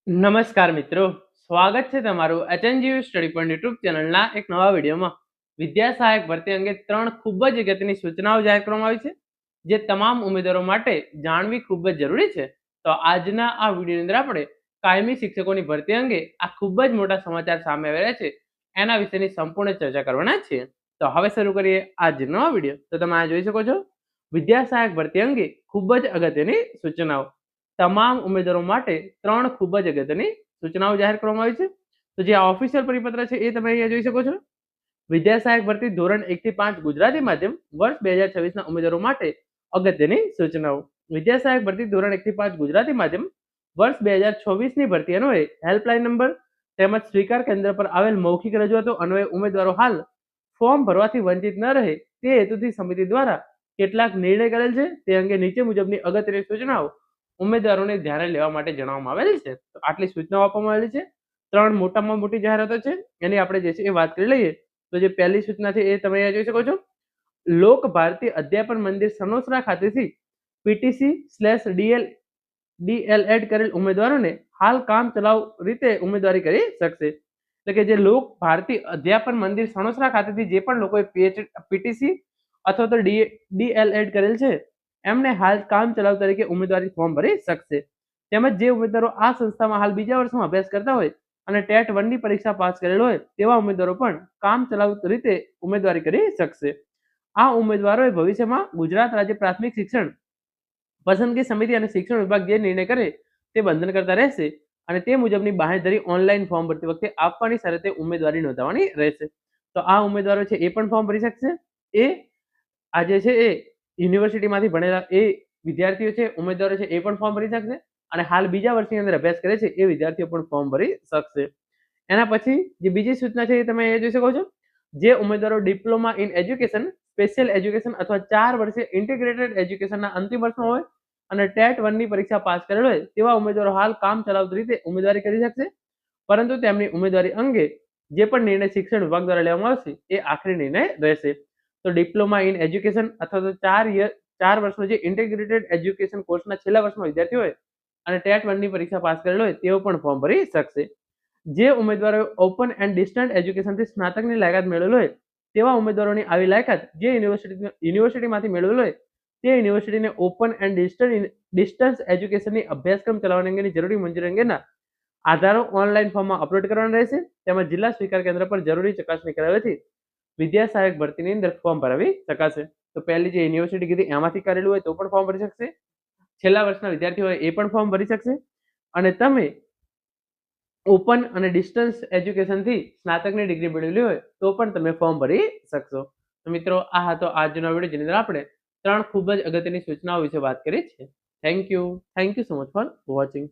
નમસ્કાર મિત્રો, સ્વાગત છે તમારું એચએનજીયુ સ્ટડી પોઈન્ટ યુટ્યુબ ચેનલના એક નવા વિડીયોમાં. વિદ્યા સહાયક ભરતી અંગે 3 ખૂબ જ અગત્યની સૂચનાઓ જાહેર કરવામાં આવી છે, જે તમામ ઉમેદવારો માટે જાણવી ખૂબ જ જરૂરી છે. તો આજના આ વિડીયોની અંદર આપણે કાયમી શિક્ષકોની ભરતી અંગે આ ખૂબ જ મોટા સમાચાર સામે આવ્યા છે એના વિશેની સંપૂર્ણ ચર્ચા કરવાના છીએ. તો હવે શરૂ કરીએ આજનો વિડીયો. તો તમે આ જોઈ શકો છો, વિદ્યા સહાયક ભરતી અંગે ખૂબ જ અગત્યની સૂચનાઓ. તમામ ઉમેદવારો માટે 3 ખૂબ જ અગત્યની સૂચનાઓ જાહેર કરવામાં આવી છે. તો જે ઓફિશિયલ પરિપત્ર છે એ તમે અહીંયા જોઈ શકો છો. વિદ્યા સહાયક ભરતી ધોરણ 1 થી 5 ગુજરાતી માધ્યમ વર્ષ 2026 ના ઉમેદવારો માટે અગત્યની સૂચનાઓ. વિદ્યા સહાયક ભરતી ધોરણ 1 થી 5 ગુજરાતી માધ્યમ વર્ષ 2026 ની ભરતી અન્વયે હેલ્પલાઇન નંબર તેમજ સ્વીકાર કેન્દ્ર પર આવેલ મૌખિક રજૂઆતો અન્વયે ઉમેદવારો હાલ ફોર્મ ભરવાથી વંચિત ન રહે તે હેતુથી સમિતિ દ્વારા કેટલાક નિર્ણય કરેલ છે. તે અંગે નીચે મુજબની અગત્યની સૂચનાઓ ઉમેદવારોને ધ્યાને લેવા માટે જણાવવામાં આવેલ છે. તો આટલી સૂચનાઓ આપવામાં આવેલી છે. 3 મોટામાં મોટી જાહેરાતો છે, એની આપણે જે છે એ વાત કરી લઈએ. તો જે પહેલી સૂચના છે એ તમે અહીંયા જોઈ શકો છો. લોક ભારતી અધ્યાપન મંદિર સનોસરા ખાતેથી PTC/DLED કરેલ ઉમેદવારોને હાલ કામ ચલાઉ રીતે ઉમેદવારી કરી શકશે. એટલે કે જે લોક ભારતી અધ્યાપન મંદિર સણોસરા ખાતેથી જે પણ લોકોએ પીટીસી અથવા તો DLED કરેલ છે એમને હાલ કામ ચલાઉ તરીકે ઉમેદવારી ફોર્મ ભરી શકશે. તેમજ જે ઉમેદવારો આ સંસ્થામાં હાલ બીજા વર્ષમાં અભ્યાસ કરતા હોય અને ટેટ 1 ની પરીક્ષા પાસ કરેલ હોય તેવા ઉમેદવારો પણ કામ ચલાઉ રીતે ઉમેદવારી કરી શકશે. આ ઉમેદવારોએ ભવિષ્યમાં ગુજરાત રાજ્ય પ્રાથમિક શિક્ષણ પસંદગી સમિતિ અને શિક્ષણ વિભાગ જે નિર્ણય કરે તે બંધન કરતા રહેશે અને તે મુજબની બાંહેધરી ઓનલાઈન ફોર્મ ભરતી વખતે આપવાની શરતે ઉમેદવારી નોંધાવવાની રહેશે. તો આ ઉમેદવારો છે એ પણ ફોર્મ ભરી શકશે. એ આજે છે એ યુનિવર્સિટીમાંથી ભણેલા એ વિદ્યાર્થીઓ છે, ઉમેદવારો છે એ પણ ફોર્મ ભરી શકશે અને હાલ બીજા વર્ષની અંદર અભ્યાસ કરે છે એ વિદ્યાર્થીઓ પણ ફોર્મ ભરી શકશે. એના પછી જે બીજી સૂચના છે એ તમે એ જોઈ શકો છો. જે ઉમેદવારો diploma in education, special education અથવા 4 વર્ષીય ઇન્ટિગ્રેટેડ એજ્યુકેશનના અંતિમ વર્ષમાં હોય અને ટેટ 1 ની પરીક્ષા પાસ કરેલ હોય તેવા ઉમેદવારો હાલ કામ ચલાઉ રીતે ઉમેદવારી કરી શકશે. પરંતુ તેમની ઉમેદવારી અંગે જે પણ નિર્ણય શિક્ષણ વિભાગ દ્વારા લેવામાં આવશે એ આખરી નિર્ણય રહેશે. તો ડિપ્લોમા ઇન એજ્યુકેશન અથવા તો 4 વર્ષનો જે ઇન્ટિગ્રેટેડ એજ્યુકેશન કોર્સના છેલ્લા વર્ષમાં વિદ્યાર્થી હોય અને ટેટ 1 ની પરીક્ષા પાસ કરેલ હોય તેઓ પણ ફોર્મ ભરી શકશે. જે ઉમેદવારો ઓપન એન્ડ ડિસ્ટન્ટ એજ્યુકેશનથી સ્નાતકની લાયકાત મેળવેલ હોય તેવા ઉમેદવારોની આવી લાયકાત જે યુનિવર્સિટીમાંથી મેળવેલ હોય તે યુનિવર્સિટીને ઓપન એન્ડ ડિસ્ટન્સ એજ્યુકેશનની અભ્યાસક્રમ ચલાવવા અંગેની જરૂરી મંજૂરી અંગેના આધારો ઓનલાઈન ફોર્મમાં અપલોડ કરવાના રહેશે. તેમજ જિલ્લા સ્વીકાર કેન્દ્ર પર જરૂરી ચકાસણી કરાવ્યાથી વિદ્યા સહાયક ભરતીની અંદર ફોર્મ ભરાવી શકાશે. તો પહેલી જે યુનિવર્સિટી કીધી એમાંથી કરેલું હોય તો પણ ફોર્મ ભરી શકશે. છેલ્લા વર્ષના વિદ્યાર્થીઓ હોય એ પણ ફોર્મ ભરી શકશે. અને તમે ઓપન અને ડિસ્ટન્સ એજ્યુકેશનથી સ્નાતકની ડિગ્રી મેળવેલી હોય તો પણ તમે ફોર્મ ભરી શકશો. તો મિત્રો, આ હતો આજનો વિડીયો જેની અંદર આપણે 3 ખૂબ જ અગત્યની સૂચનાઓ વિશે વાત કરી છે. Thank you so much for watching.